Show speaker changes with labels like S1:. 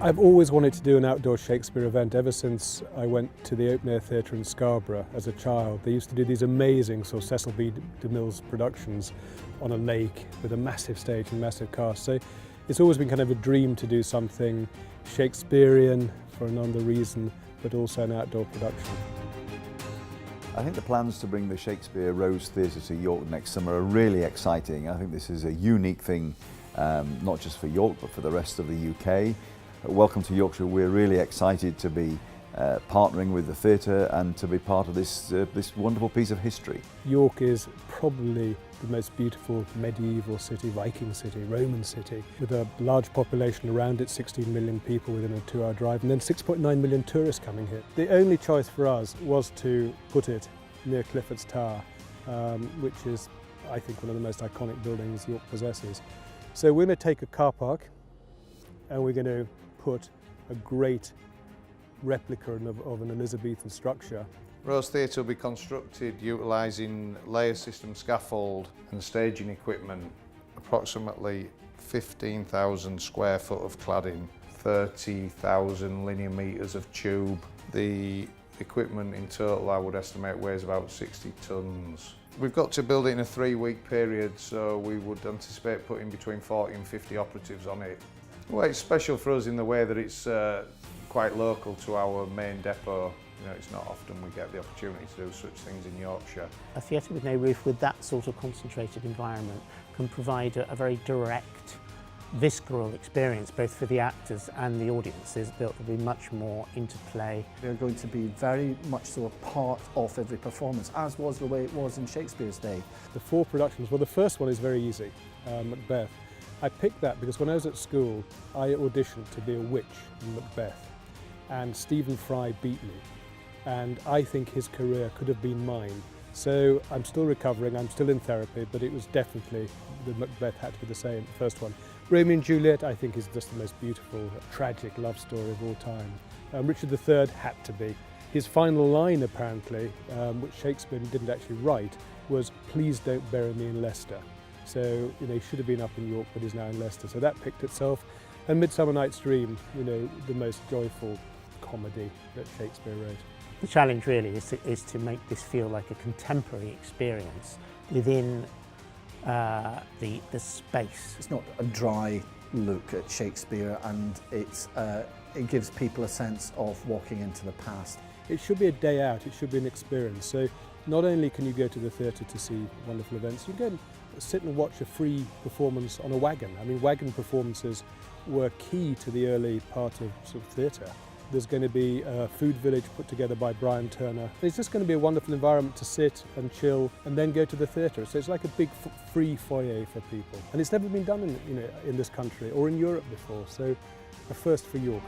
S1: I've always wanted to do an outdoor Shakespeare event ever since I went to the Open Air Theatre in Scarborough as a child. They used to do these amazing sort of Cecil B. DeMille's productions on a lake with a massive stage and massive cast. So it's always been kind of a dream to do something Shakespearean for another reason, but also an outdoor production.
S2: I think the plans to bring the Shakespeare Rose Theatre to York next summer are really exciting. I think this is a unique thing, not just for York, but for the rest of the UK. Welcome to Yorkshire. We're really excited to be partnering with the theatre and to be part of this wonderful piece of history.
S1: York is probably the most beautiful medieval city, Viking city, Roman city, with a large population around it, 16 million people within a 2-hour drive, and then 6.9 million tourists coming here. The only choice for us was to put it near Clifford's Tower, which is, I think, one of the most iconic buildings York possesses. So we're going to take a car park and we're going to put a great replica of an Elizabethan structure.
S3: Rose Theatre will be constructed utilising layer system scaffold and staging equipment, approximately 15,000 square foot of cladding, 30,000 linear metres of tube. The equipment in total, I would estimate, weighs about 60 tonnes. We've got to build it in a 3-week period, so we would anticipate putting between 40 and 50 operatives on it. Well, it's special for us in the way that it's quite local to our main depot. You know, it's not often we get the opportunity to do such things in Yorkshire.
S4: A theatre with no roof with that sort of concentrated environment can provide a very direct, visceral experience both for the actors and the audiences. There'll be much more interplay.
S5: They're going to be very much so a part of every performance, as was the way it was in Shakespeare's day.
S1: The 4 productions, well, the first one is very easy, Macbeth. I picked that because when I was at school, I auditioned to be a witch in Macbeth, and Stephen Fry beat me. And I think his career could have been mine. So I'm still recovering, I'm still in therapy, but it was definitely, the Macbeth had to be the same, the first one. Romeo and Juliet, I think, is just the most beautiful, tragic love story of all time. Richard III had to be. His final line, apparently, which Shakespeare didn't actually write, was, "Please don't bury me in Leicester." So, you know, he should have been up in York, but he's now in Leicester. So that picked itself. And Midsummer Night's Dream, you know, the most joyful comedy that Shakespeare wrote.
S4: The challenge really is to make this feel like a contemporary experience within the space.
S5: It's not a dry look at Shakespeare, and it gives people a sense of walking into the past.
S1: It should be a day out, it should be an experience. So not only can you go to the theatre to see wonderful events, you can go and sit and watch a free performance on a wagon. I mean, wagon performances were key to the early part of sort of theatre. There's going to be a food village put together by Brian Turner. It's just going to be a wonderful environment to sit and chill and then go to the theatre. So it's like a big free foyer for people. And it's never been done in this country or in Europe before, so a first for York.